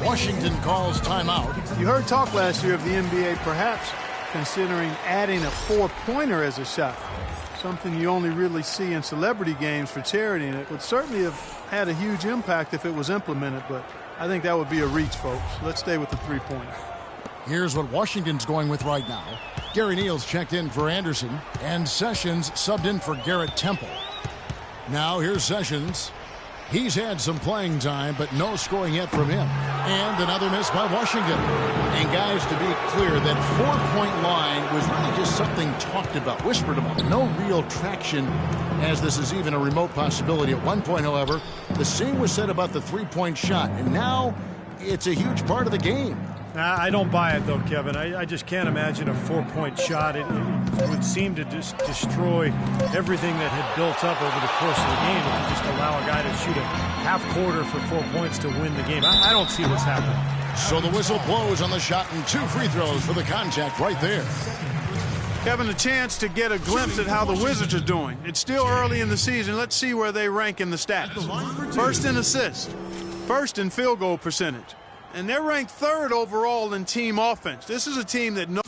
Washington calls timeout. You heard talk last year of the NBA perhaps considering adding a four-pointer as a shot. Something you only really see in celebrity games for charity, and it would certainly have had a huge impact if it was implemented, but I think that would be a reach, folks. Let's stay with the three-pointer. Here's what Washington's going with right now. Gary Neal's checked in for Anderson, and Sessions subbed in for Garrett Temple. Now here's Sessions. He's had some playing time, but no scoring yet from him. And another miss by Washington. And guys, to be clear, that four-point line was really just something talked about, whispered about. No real traction, as this is even a remote possibility. At one point, however, the same was said about the three-point shot. And now it's a huge part of the game. I don't buy it, though, Kevin. I just can't imagine a four-point shot. It would seem to just destroy everything that had built up over the course of the game if you just allow a guy to shoot a half-quarter for 4 points to win the game. I don't see what's happening. So the whistle blows on the shot and 2 free throws for the contact right there. Having a chance to get a glimpse at how the Wizards are doing. It's still early in the season. Let's see where they rank in the stats. First in assists, first in field goal percentage. And they're ranked third overall in team offense. This is a team that knows.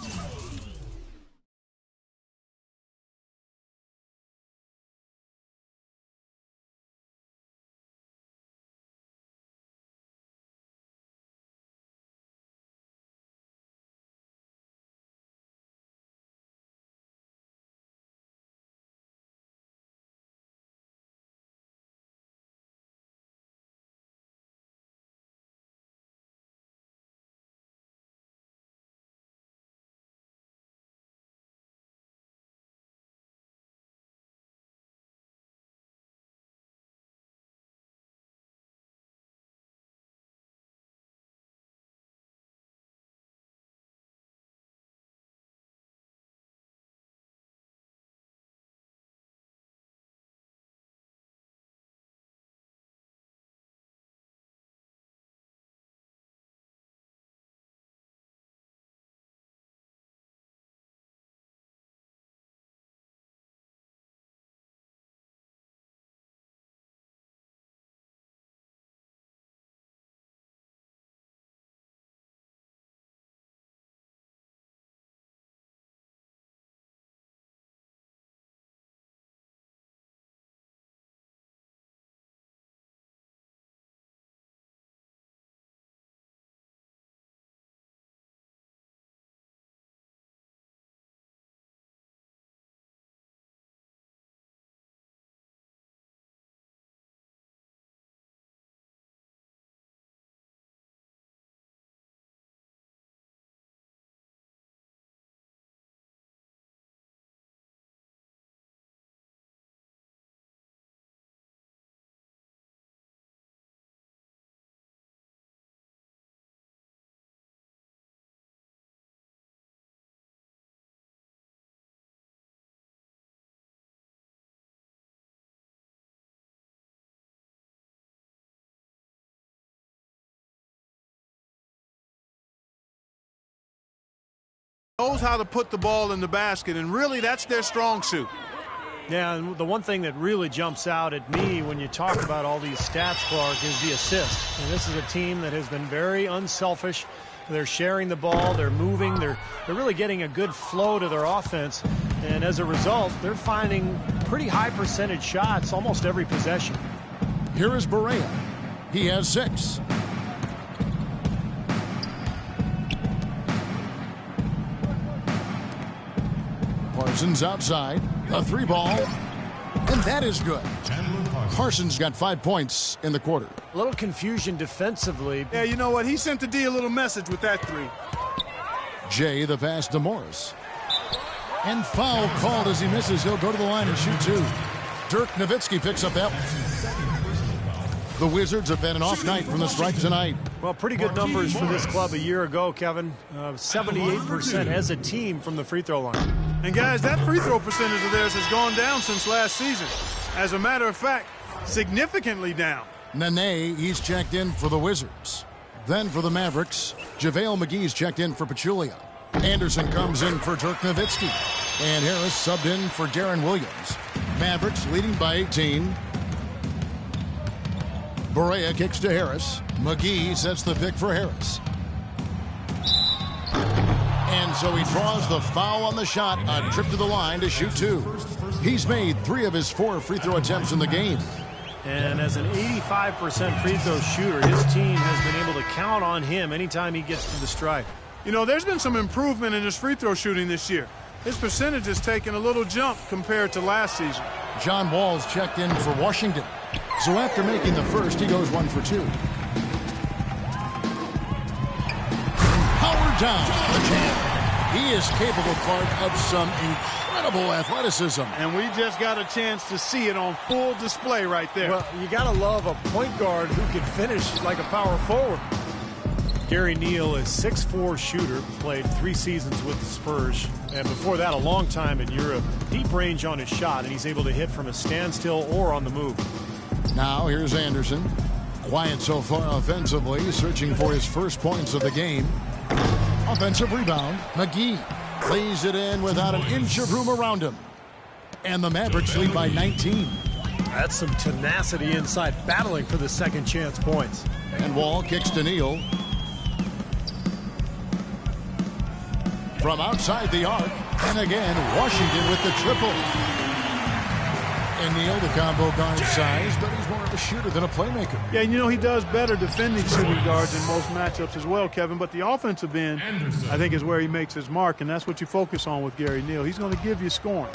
How to put the ball in the basket, and really that's their strong suit. Yeah, and the one thing that really jumps out at me when you talk about all these stats, Clark, is the assists. And this is a team that has been very unselfish. They're sharing the ball, they're moving, they're really getting a good flow to their offense. And as a result, they're finding pretty high percentage shots almost every possession. Here is Barea. He has 6. Parsons outside, a 3-ball, and that is good. Parsons got 5 points in the quarter. A little confusion defensively. Yeah, you know what? He sent the D a little message with that 3. Jay, the pass to Morris. And foul called as he misses. He'll go to the line and shoot 2. Dirk Nowitzki picks up that one. The Wizards have been an off night from the stripe tonight. Well, pretty good numbers for this club a year ago, Kevin. 78% as a team from the free throw line. And guys, that free throw percentage of theirs has gone down since last season. As a matter of fact, significantly down. Nene, he's checked in for the Wizards. Then for the Mavericks, JaVale McGee's checked in for Pachulia. Anderson comes in for Dirk Nowitzki. And Harris subbed in for Darren Williams. Mavericks leading by 18. Barea kicks to Harris. McGee sets the pick for Harris. And so he draws the foul on the shot. A trip to the line to shoot 2. He's made 3 of his 4 free throw attempts in the game. And as an 85% free throw shooter, his team has been able to count on him anytime he gets to the stripe. You know, there's been some improvement in his free throw shooting this year. His percentage has taken a little jump compared to last season. John Wall's checked in for Washington. So after making the first, he goes 1 for 2. Howard down, the champ. He is capable part of some incredible athleticism. And we just got a chance to see it on full display right there. Well, you got to love a point guard who can finish like a power forward. Gary Neal is 6'4" shooter, played 3 seasons with the Spurs, and before that a long time in Europe. Deep range on his shot, and he's able to hit from a standstill or on the move. Now here's Anderson. Quiet so far offensively, searching for his first points of the game. Offensive rebound. McGee lays it in without an inch of room around him. And the Mavericks lead by 19. That's some tenacity inside, battling for the second chance points. And Wall kicks to Neal. From outside the arc. And again, Washington with the triple. And Neal, the combo guard size, but he's more of a shooter than a playmaker. Yeah, and you know, he does better defending shooting guards in most matchups as well, Kevin. But the offensive end, I think, is where he makes his mark, and that's what you focus on with Gary Neal. He's going to give you scoring.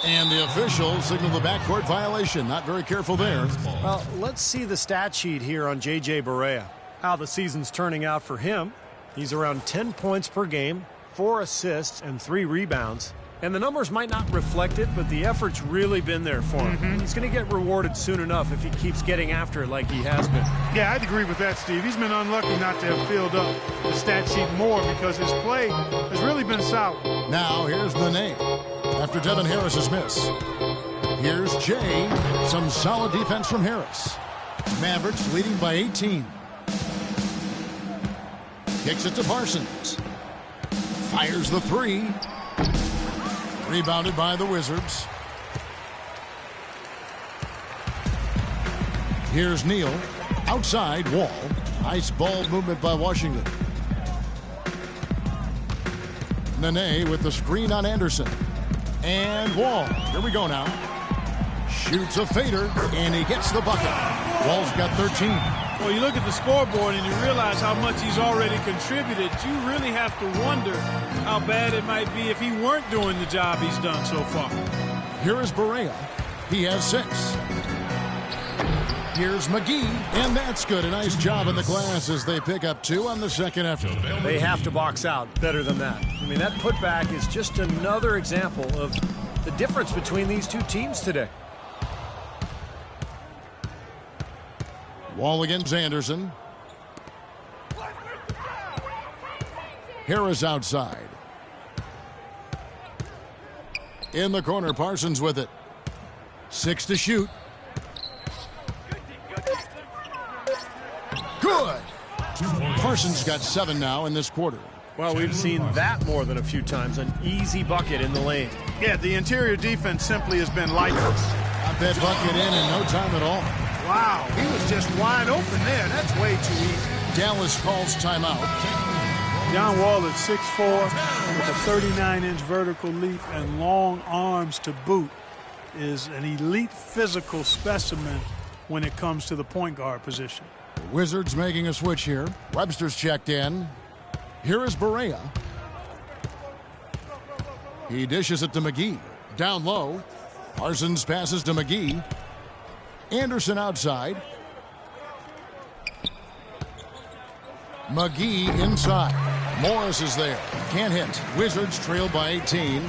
And the officials signal the backcourt violation. Not very careful there. Well, let's see the stat sheet here on J.J. Barea. How the season's turning out for him. He's around 10 points per game, 4 assists, and 3 rebounds. And the numbers might not reflect it, but the effort's really been there for him. He's going to get rewarded soon enough if he keeps getting after it like he has been. Yeah, I'd agree with that, Steve. He's been unlucky not to have filled up the stat sheet more because his play has really been solid. Now here's Nene after Devin Harris's miss. Here's Jay. Some solid defense from Harris. Mavericks leading by 18. Kicks it to Parsons. Fires the 3. Rebounded by the Wizards. Here's Neal. Outside, Wall. Nice ball movement by Washington. Nene with the screen on Anderson. And Wall. Here we go now. Shoots a fader, and he gets the bucket. Wall's got 13. Well, you look at the scoreboard and you realize how much he's already contributed. You really have to wonder how bad it might be if he weren't doing the job he's done so far. Here is Barea. He has 6. Here's McGee, and that's good. A nice job in the glass as they pick up 2 on the second effort. They have to box out better than that. I mean, that putback is just another example of the difference between these two teams today. Wall against Anderson. Harris outside. In the corner, Parsons with it. 6 to shoot. Good. Parsons got 7 now in this quarter. Well, we've seen that more than a few times. An easy bucket in the lane. Yeah, the interior defense simply has been lifeless. Got that bucket in no time at all. Wow, he was just wide open there. That's way too easy. Dallas calls timeout. John Wall at 6'4", with a 39-inch vertical leap and long arms to boot, is an elite physical specimen when it comes to the point guard position. The Wizards making a switch here. Webster's checked in. Here is Barea. He dishes it to McGee. Down low. Parsons passes to McGee. Anderson outside. McGee inside. Morris is there. Can't hit. Wizards trail by 18.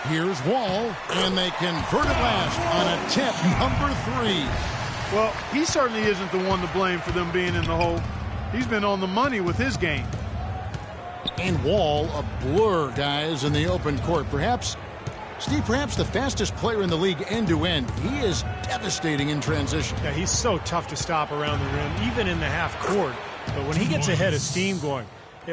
Here's Wall, and they convert it last on attempt number 3. Well, he certainly isn't the one to blame for them being in the hole. He's been on the money with his game. And Wall, a blur, guys, in the open court. Perhaps, Steve, perhaps the fastest player in the league end-to-end. He is devastating in transition. Yeah, he's so tough to stop around the rim, even in the half court. But when he gets ahead of steam going,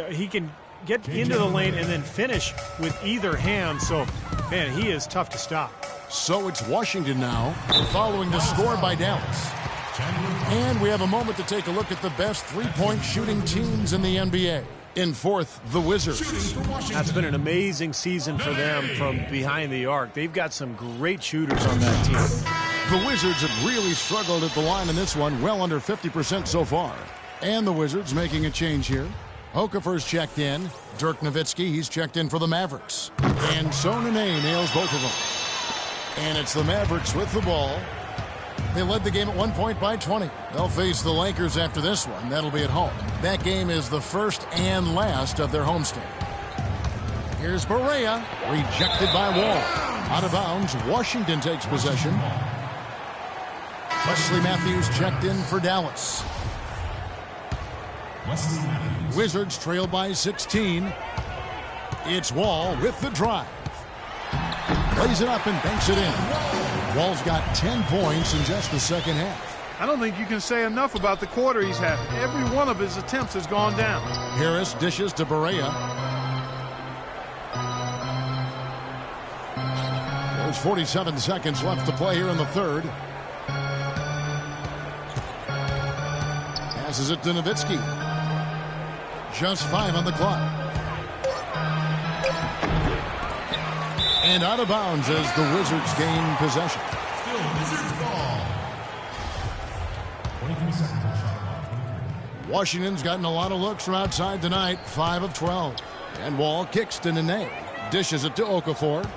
he can get into the lane and then finish with either hand. So Man, he is tough to stop. So it's Washington now, following the score by Dallas. And we have a moment to take a look at the best three-point shooting teams in the NBA. In fourth, the Wizards. That's been an amazing season for them from behind the arc. They've got some great shooters on that team. The Wizards have really struggled at the line in this one, well under 50% so far. And the Wizards making a change here. Okafor's checked in. Dirk Nowitzki, he's checked in for the Mavericks. And Nene nails both of them. And it's the Mavericks with the ball. They led the game at 1 point by 20. They'll face the Lakers after this one. That'll be at home. That game is the first and last of their homestand. Here's Barea, rejected by Wall. Out of bounds, Washington takes possession. Wesley Matthews checked in for Dallas. Wizards trail by 16. It's Wall with the drive. Plays it up and banks it in. Wall's got 10 points in just the second half. I don't think you can say enough about the quarter he's had. Every one of his attempts has gone down. Harris dishes to Barea. There's 47 seconds left to play here in the third. Passes it to Nowitzki. Just 5 on the clock. And out of bounds as the Wizards gain possession. Still Wizards ball. 23 seconds on shot clock. Washington's gotten a lot of looks from outside tonight, 5 of 12. And Wall kicks to Nene. Dishes it to Okafor.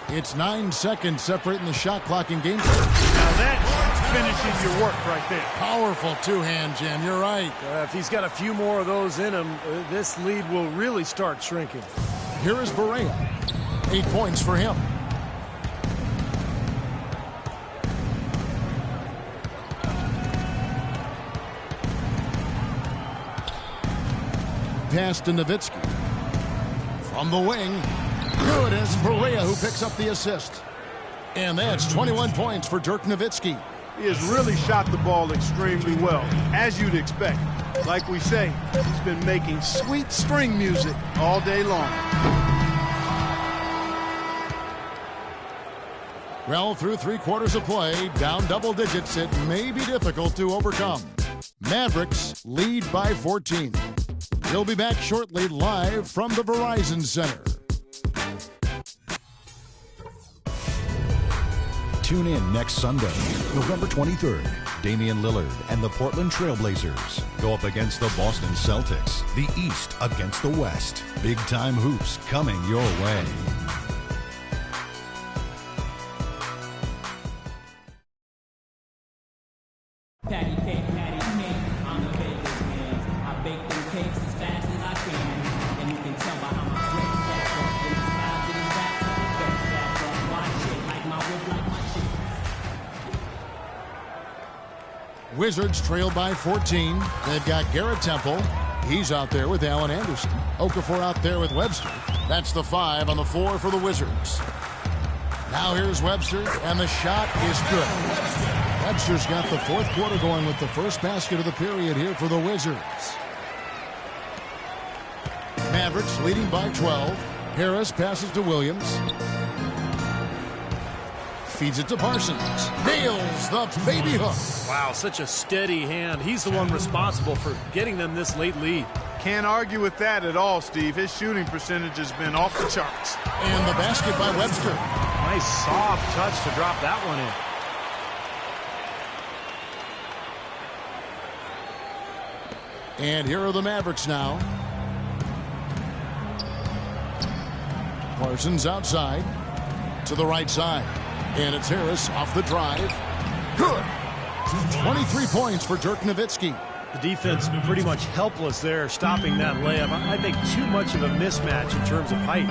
It's 9 seconds separating the shot clock and game. Now that finishes your work right there. Powerful two-hand jam, you're right. If he's got a few more of those in him, this lead will really start shrinking. Here is Barea. 8 points for him. Pass to Nowitzki. From the wing. Good, as Barea who picks up the assist. And that's 21 points for Dirk Nowitzki. He has really shot the ball extremely well, as you'd expect. Like we say, he's been making sweet string music all day long. Well, through 3 quarters of play, down double digits, it may be difficult to overcome. Mavericks lead by 14. We'll be back shortly live from the Verizon Center. Tune in next Sunday, November 23rd. Damian Lillard and the Portland Trailblazers go up against the Boston Celtics. The East against the West. Big-time hoops coming your way. Patty cake, patty cake, I'm the baker's man. I bake them cakes as fast as I can. And you can tell by how my bread stack up. And these styles and these raps how they better stack up. Watch it like my whip, like my shit. Wizards trail by 14. They've got Garrett Temple. He's out there with Allen Anderson. Okafor out there with Webster. That's the 5 on the 4 for the Wizards. Now here's Webster, and the shot is good. Webster's got the fourth quarter going with the first basket of the period here for the Wizards. Mavericks leading by 12. Harris passes to Williams. Feeds it to Parsons. Nails the baby hook. Wow, such a steady hand. He's the one responsible for getting them this late lead. Can't argue with that at all, Steve. His shooting percentage has been off the charts. And the basket by Webster. Nice soft touch to drop that one in. And here are the Mavericks now. Parsons outside to the right side. And it's Harris off the drive. Good. 23 points for Dirk Nowitzki. The defense pretty much helpless there, stopping that layup. I think too much of a mismatch in terms of height.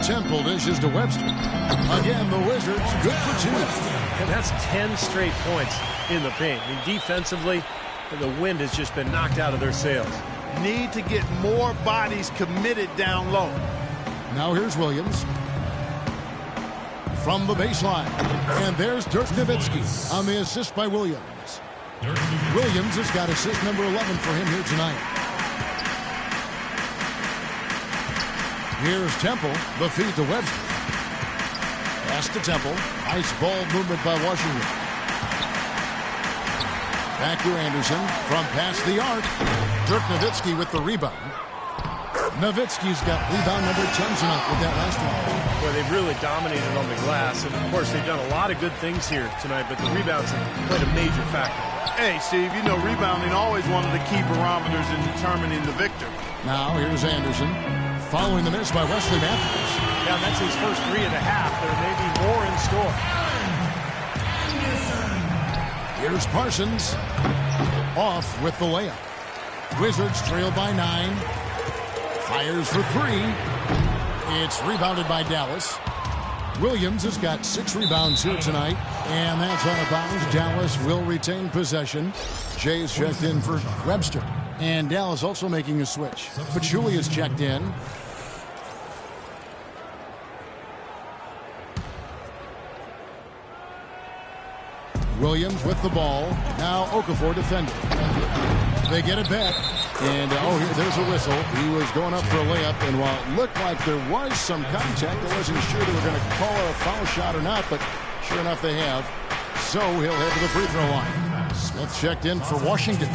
Temple dishes to Webster. Again, the Wizards good for 2. And that's 10 straight points in the paint. I mean, defensively, the wind has just been knocked out of their sails. Need to get more bodies committed down low. Now here's Williams. From the baseline. And there's Dirk Nowitzki on the assist by Williams. Williams has got assist number 11 for him here tonight. Here's Temple, the feed to Webster. Pass to Temple. Nice ball movement by Washington. Back to Anderson from past the arc. Dirk Nowitzki with the rebound. Nowitzki's got rebound number 10 tonight with that last one. Boy, they've really dominated on the glass. And, of course, they've done a lot of good things here tonight, but the rebounds have played a major factor. Hey, Steve, you know rebounding always one of the key barometers in determining the victor. Now here's Anderson following the miss by Wesley Matthews. Yeah, that's his first 3 and a half. There may be more in store. Here's Parsons off with the layup. Wizards trail by 9. Fires for 3. It's rebounded by Dallas. Williams has got 6 rebounds here tonight, and that's out of bounds. Dallas will retain possession. Jay's checked in for Webster, and Dallas also making a switch. Pachulia is checked in. Williams with the ball. Now Okafor defending. They get it back. And, there's a whistle. He was going up for a layup, and while it looked like there was some contact, I wasn't sure they were going to call it a foul shot or not, but sure enough they have. So he'll head to the free throw line. Smith checked in for Washington.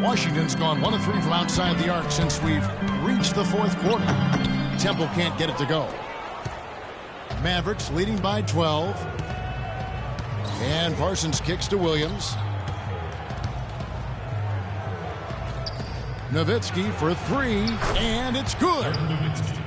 Washington's gone 1 of 3 from outside the arc since we've reached the fourth quarter. Temple can't get it to go. Mavericks leading by 12. And Parsons kicks to Williams. Nowitzki for 3, and it's good.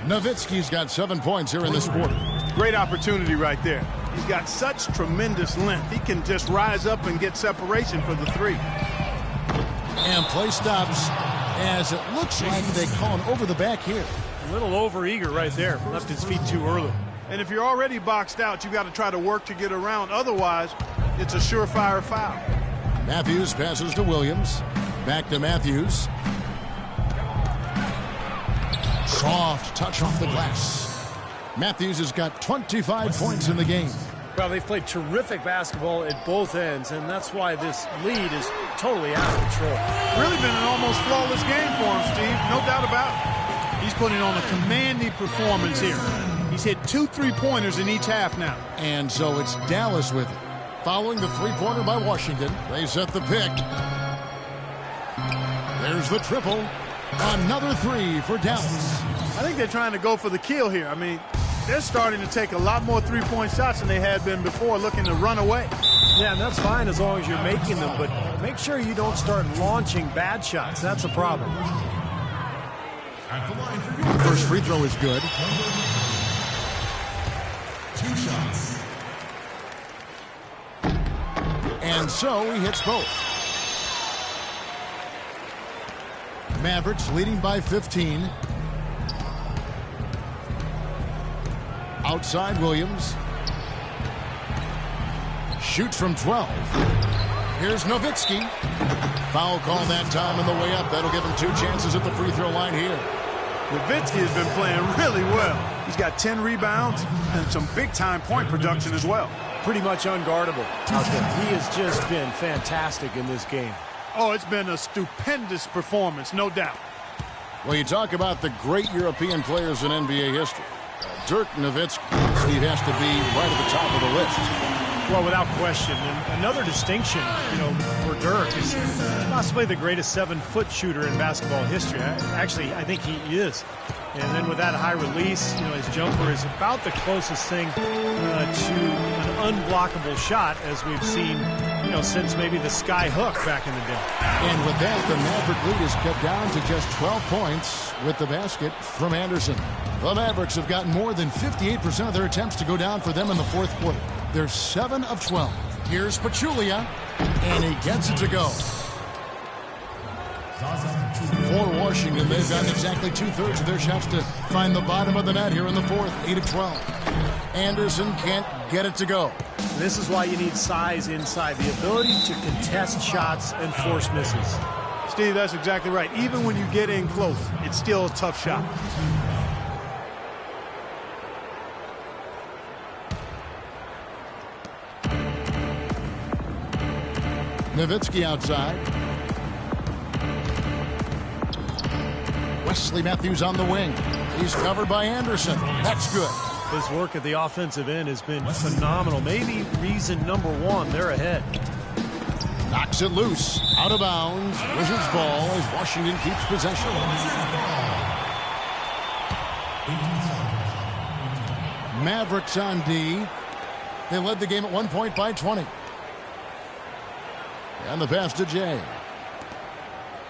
Nowitzki's got 7 points here in this quarter. Great opportunity right there. He's got such tremendous length. He can just rise up and get separation for the 3. And play stops as it looks like they call him over the back here. A little over-eager right there. Left his feet too early. And if you're already boxed out, you've got to try to work to get around. Otherwise, it's a surefire foul. Matthews passes to Williams. Back to Matthews. Soft touch off the glass. Matthews has got 25 points in the game. Well, they've played terrific basketball at both ends, and that's why this lead is totally out of control. Really been an almost flawless game for him, Steve. No doubt about it. He's putting on a commanding performance here. He's hit 2 3-pointers in each half now. And so it's Dallas with it. Following the 3-pointer by Washington, they set the pick. There's the triple. Another 3 for Dallas. I think they're trying to go for the kill here. I mean, they're starting to take a lot more 3-point shots than they had been before, looking to run away. Yeah, and that's fine as long as you're making them, but make sure you don't start launching bad shots. That's a problem. The first free throw is good. 2 shots. And so he hits both. Mavericks leading by 15. Outside Williams. Shoots from 12. Here's Nowitzki. Foul call that time on the way up. That'll give him 2 chances at the free throw line here. Nowitzki has been playing really well. He's got 10 rebounds and some big-time point production as well. Pretty much unguardable out there. He has just been fantastic in this game. Oh, it's been a stupendous performance, no doubt. Well, you talk about the great European players in NBA history. Dirk Nowitzki, Steve, has to be right at the top of the list. Well, without question. And another distinction, for Dirk is possibly the greatest 7-foot shooter in basketball history. Actually, I think he is. And then with that high release, his jumper is about the closest thing to an unblockable shot as we've seen, since maybe the sky hook back in the day. And with that, the Maverick lead is cut down to just 12 points with the basket from Anderson. The Mavericks have gotten more than 58% of their attempts to go down for them in the fourth quarter. They're 7 of 12. Here's Pachulia, and he gets it to go. For Washington, they've gotten exactly 2/3 of their shots to find the bottom of the net here in the fourth, 8 of 12. Anderson can't get it to go. This is why you need size inside, the ability to contest shots and force misses. Steve, that's exactly right. Even when you get in close, it's still a tough shot. Nowitzki outside. Wesley Matthews on the wing. He's covered by Anderson. That's good. His work at the offensive end has been phenomenal. Maybe reason number one, they're ahead. Knocks it loose. Out of bounds. Wizards ball as Washington keeps possession. Mavericks on D. They led the game at 1 point by 20. And the pass to Jay.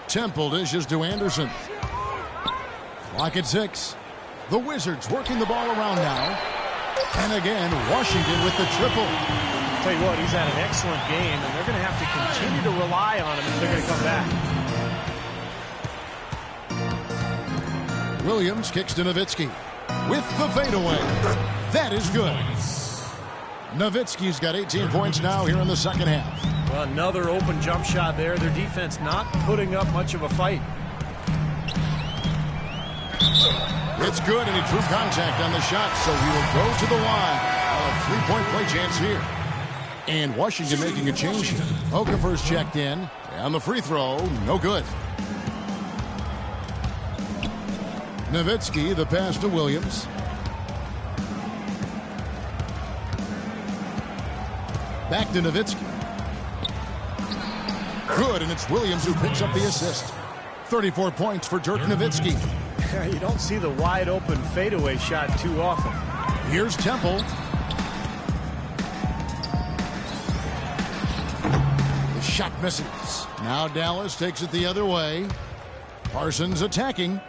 Temple dishes to Anderson. Clock at 6. The Wizards working the ball around now. And again, Washington with the triple. I'll tell you what, he's had an excellent game, and they're going to have to continue to rely on him if they're going to come back. Williams kicks to Nowitzki with the fadeaway. That is good. Nowitzki's got 18 points now here in the second half. Well, another open jump shot there. Their defense not putting up much of a fight. It's good, and he drew contact on the shot, so he will go to the line. A three-point play chance here. And Washington making a change here. Okafor's checked in, and the free throw, no good. Nowitzki, the pass to Williams. Back to Nowitzki. Good, and it's Williams who picks up the assist. 34 points for Dirk Nowitzki. You don't see the wide open fadeaway shot too often. Here's Temple. The shot misses. Now Dallas takes it the other way. Parsons attacking.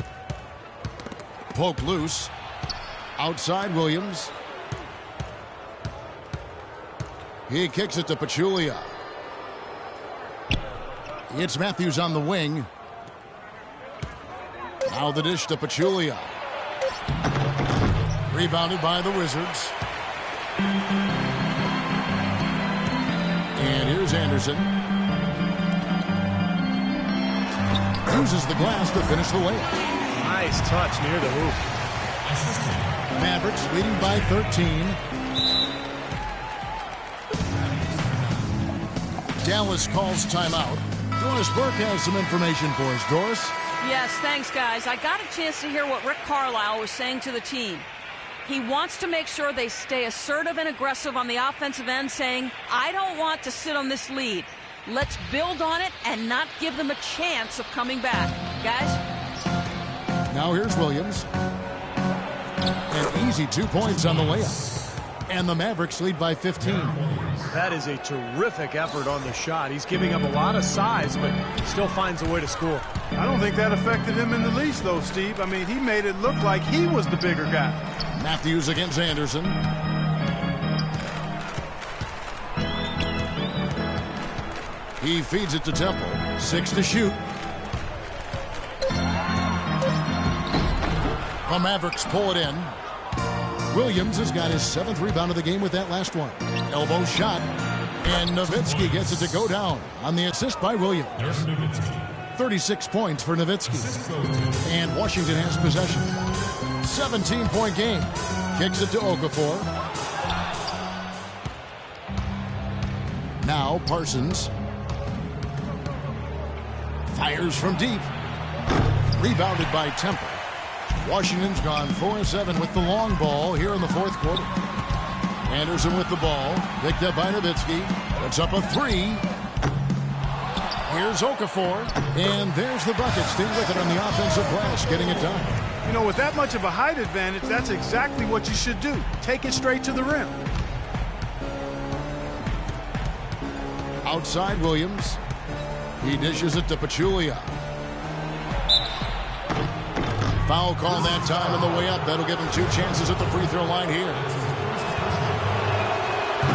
Poke loose. Outside Williams. He kicks it to Pachulia. It's Matthews on the wing. Now the dish to Pachulia. Rebounded by the Wizards. And here's Anderson. Uses the glass to finish the layup. Nice touch near the hoop. Mavericks leading by 13. Dallas calls timeout. Doris Burke has some information for us. Doris? Yes, thanks, guys. I got a chance to hear what Rick Carlisle was saying to the team. He wants to make sure they stay assertive and aggressive on the offensive end, saying, I don't want to sit on this lead. Let's build on it and not give them a chance of coming back. Guys? Now here's Williams. An easy 2 points on the layup. And the Mavericks lead by 15. That is a terrific effort on the shot. He's giving up a lot of size, but still finds a way to score. I don't think that affected him in the least, though, Steve. I mean, he made it look like he was the bigger guy. Matthews against Anderson. He feeds it to Temple. 6 to shoot. The Mavericks pull it in. Williams has got his 7th rebound of the game with that last one. Elbow shot. And Nowitzki gets it to go down on the assist by Williams. 36 points for Nowitzki. And Washington has possession. 17-point game. Kicks it to Okafor. Now Parsons. Fires from deep. Rebounded by Temple. Washington's gone 4-7 with the long ball here in the fourth quarter. Anderson with the ball. Picked up by Nowitzki. Puts up a 3. Here's Okafor. And there's the bucket. Stay with it on the offensive glass, getting it done. You know, with that much of a height advantage, that's exactly what you should do. Take it straight to the rim. Outside Williams. He dishes it to Pachulia. Foul call that time on the way up. That'll give him 2 chances at the free throw line here.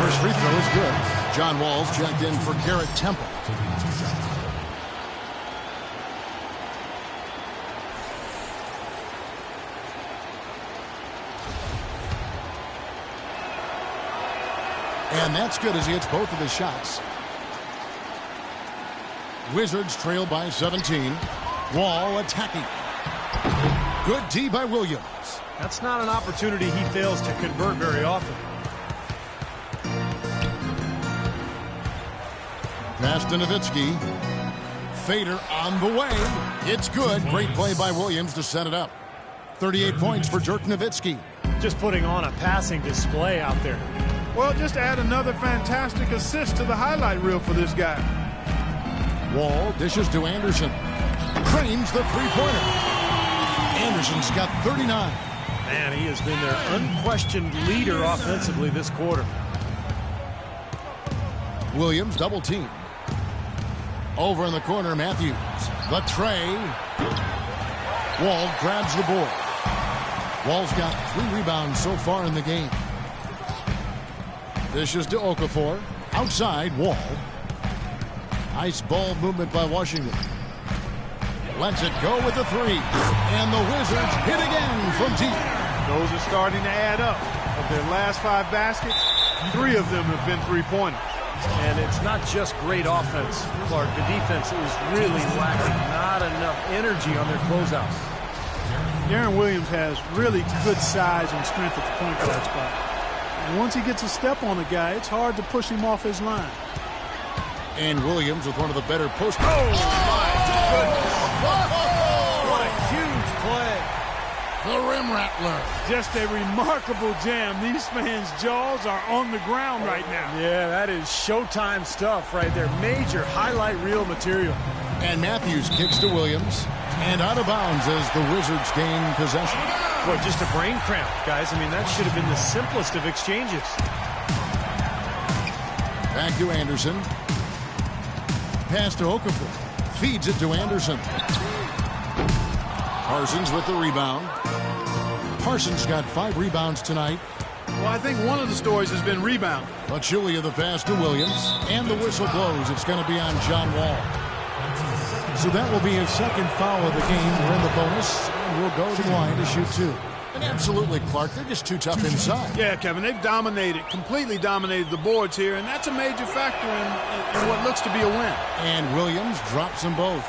First free throw is good. John Wall's checked in for Garrett Temple. And that's good as he hits both of his shots. Wizards trail by 17. Wall attacking. Good D by Williams. That's not an opportunity he fails to convert very often. Pass to Nowitzki. fader on the way. It's good. Great play by Williams to set it up. 38 points for Dirk Nowitzki. Just putting on a passing display out there. Well, just add another fantastic assist to the highlight reel for this guy. Wall dishes to Anderson. Cranes the three-pointer. Anderson's got 39. Man, he has been their unquestioned leader offensively this quarter. Williams double team. Over in the corner, Matthews. The tray. Wall grabs the board. Wall's got 3 rebounds so far in the game. Dishes to Okafor. Outside, Wall. Nice ball movement by Washington. Lets it go with the 3. And the Wizards hit again from deep. Those are starting to add up. Of their last 5 baskets, 3 of them have been three-pointers. And it's not just great offense, Clark. The defense is really lacking. Not enough energy on their closeouts. Deron Williams has really good size and strength at the point guard spot. And once he gets a step on a guy, it's hard to push him off his line. And Williams with one of the better post. Oh, my goodness. What a huge play. The rim rattler. Just a remarkable jam. These fans' jaws are on the ground right now. Yeah, that is Showtime stuff right there. Major highlight reel material. And Matthews kicks to Williams. And out of bounds as the Wizards gain possession. Well, just a brain cramp, guys. I mean, that should have been the simplest of exchanges. Back to Anderson. Pass to Okafor. Feeds it to Anderson. Parsons with the rebound. Parsons got 5 rebounds tonight. Well, I think one of the stories has been rebound. Pachulia the pass to Williams. And the whistle blows. It's going to be on John Wall. So that will be his second foul of the game. We're in the bonus. And we'll go to the line to shoot 2. And absolutely, Clark, they're just too tough inside. Yeah, Kevin, they've completely dominated the boards here, and that's a major factor in what looks to be a win. And Williams drops them both.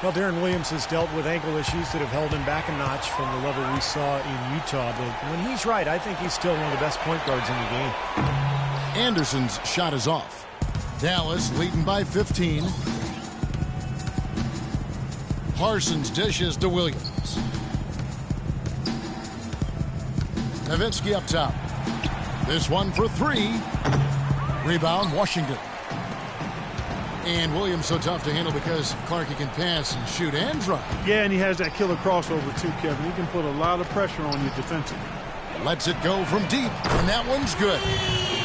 Well, Deron Williams has dealt with ankle issues that have held him back a notch from the level we saw in Utah. But when he's right, I think he's still one of the best point guards in the game. Anderson's shot is off. Dallas leading by 15. Parsons dishes to Williams. Nowitzki up top. This one for 3. Rebound, Washington. And Williams so tough to handle because Clark, he can pass and shoot and drive. Yeah, and he has that killer crossover too, Kevin. He can put a lot of pressure on you defensively. Lets it go from deep, and that one's good.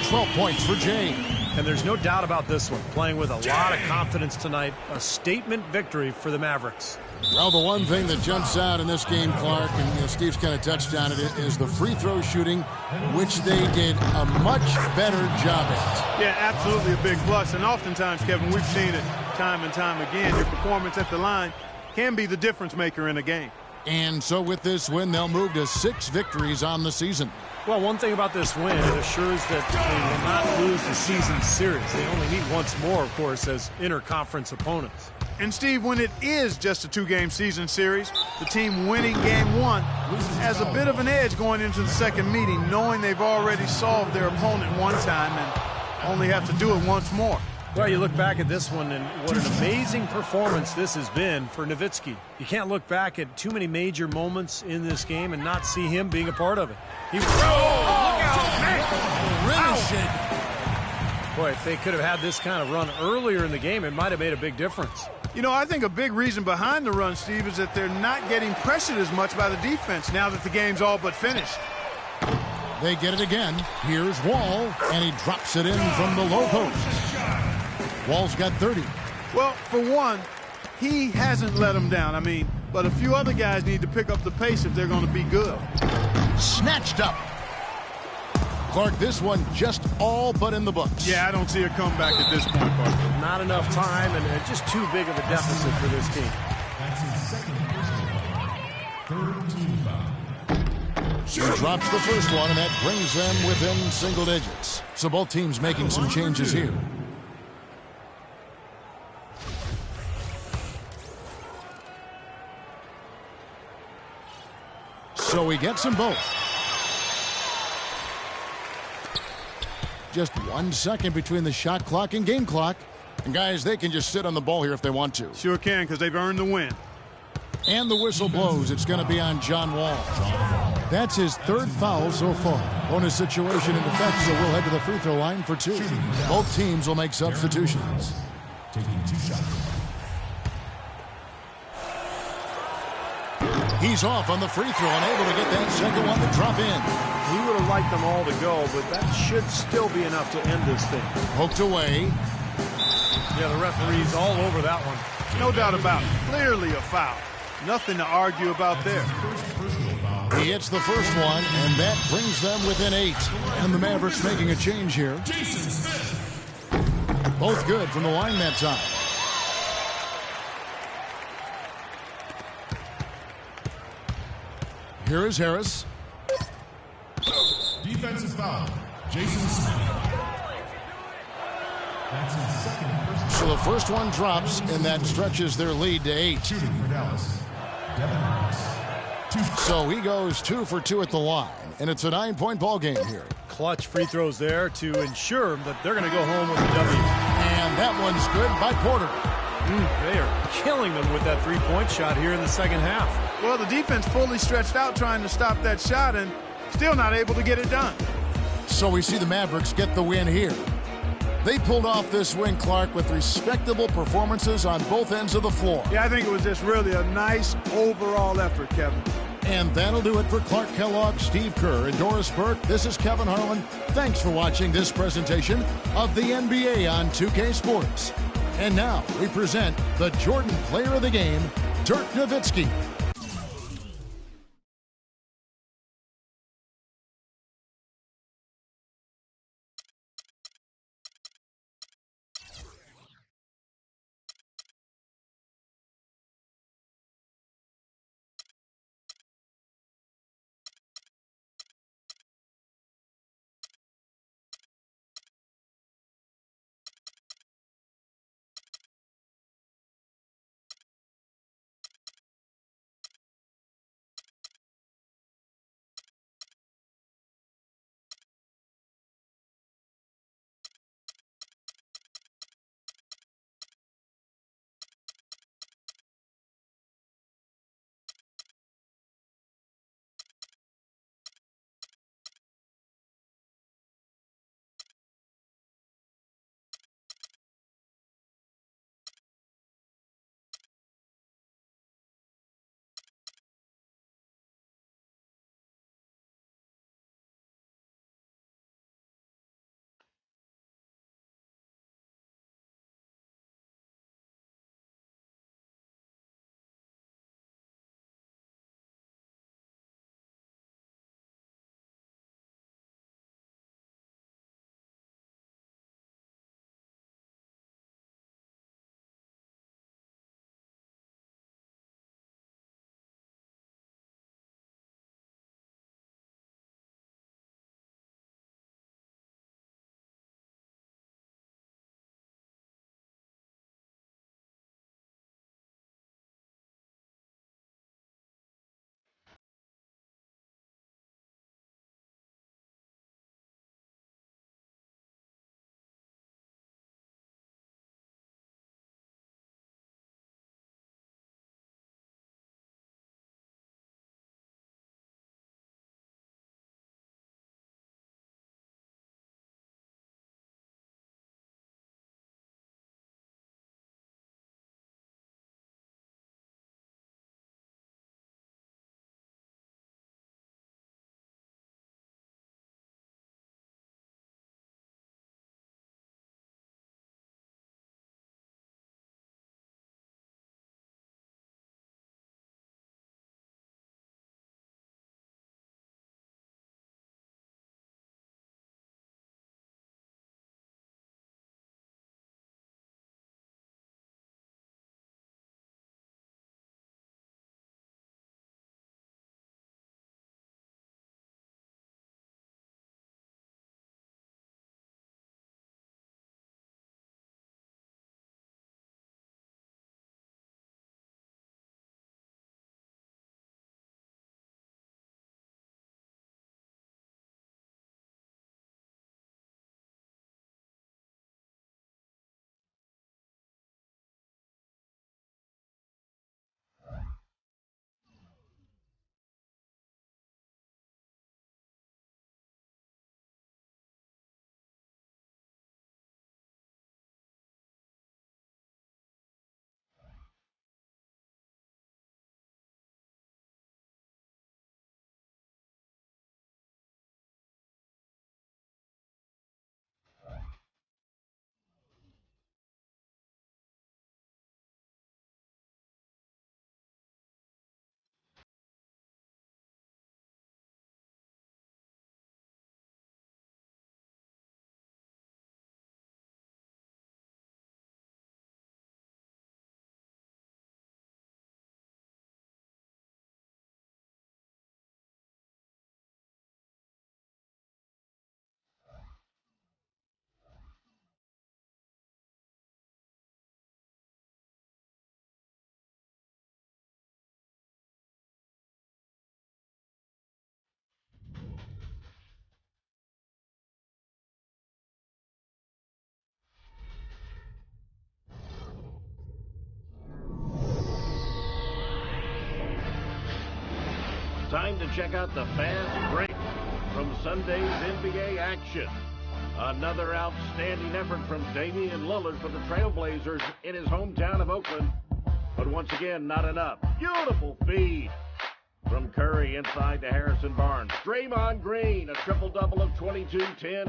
12 points for Jay. And there's no doubt about this one. Playing with a lot of confidence tonight. A statement victory for the Mavericks. Well, the one thing that jumps out in this game, Clark, and Steve's kind of touched on it, is the free throw shooting, which they did a much better job at. Yeah, absolutely a big plus. And oftentimes, Kevin, we've seen it time and time again. Your performance at the line can be the difference maker in a game. And so with this win, they'll move to 6 victories on the season. Well, one thing about this win, it assures that they will not lose the season series. They only meet once more, of course, as interconference opponents. And, Steve, when it is just a 2-game season series, the team winning game 1 has a bit of an edge going into the second meeting, knowing they've already solved their opponent one time and only have to do it once more. Well, you look back at this one, and what an amazing performance this has been for Nowitzki. You can't look back at too many major moments in this game and not see him being a part of it. He was, look out, man! Really shaking. Boy, if they could have had this kind of run earlier in the game, it might have made a big difference. You know, I think a big reason behind the run, Steve, is that they're not getting pressured as much by the defense now that the game's all but finished. They get it again. Here's Wall, and he drops it in from the low post. Wall's got 30. Well, for one, he hasn't let them down. I mean, but a few other guys need to pick up the pace if they're going to be good. Snatched up. Clark, this one just all but in the books. Yeah, I don't see a comeback at this point, Parker. Not enough time and just too big of a deficit for this team. He drops the first one, and that brings them within single digits. So both teams making some changes here. So he gets them both. Just 1 second between the shot clock and game clock. And guys, they can just sit on the ball here if they want to. Sure can, because they've earned the win. And the whistle blows. It's going to be on John Wall. That's his third foul so far. Bonus situation in effect, so we'll head to the free throw line for 2. Both teams will make substitutions. Taking 2 shots. He's off on the free throw and able to get that second one to drop in. He would have liked them all to go, but that should still be enough to end this thing. Poked away. Yeah, the referee's all over that one. No doubt about it. Clearly a foul. Nothing to argue about there. He hits the first one, and that brings them within 8. And the Mavericks making a change here. Both good from the line that time. Here is Harris. Defensive foul. Jason Smith. That's his second personal. So the first one drops, and that stretches their lead to 8. Shooting for Dallas. Devin Harris. So he goes 2 for 2 at the line, and it's a 9-point ball game here. Clutch free throws there to ensure that they're going to go home with a W. And that one's good by Porter. They are killing them with that three-point shot here in the second half. Well, the defense fully stretched out trying to stop that shot and still not able to get it done. So we see the Mavericks get the win here. They pulled off this win, Clark, with respectable performances on both ends of the floor. Yeah, I think it was just really a nice overall effort, Kevin. And that'll do it for Clark Kellogg, Steve Kerr, and Doris Burke. This is Kevin Harlan. Thanks for watching this presentation of the NBA on 2K Sports. And now we present the Jordan Player of the Game, Dirk Nowitzki. Time to check out the fast break from Sunday's NBA action. Another outstanding effort from Damian Lillard for the Trailblazers in his hometown of Oakland. But once again, not enough. Beautiful feed from Curry inside to Harrison Barnes. Draymond Green, a triple-double of 22, 10,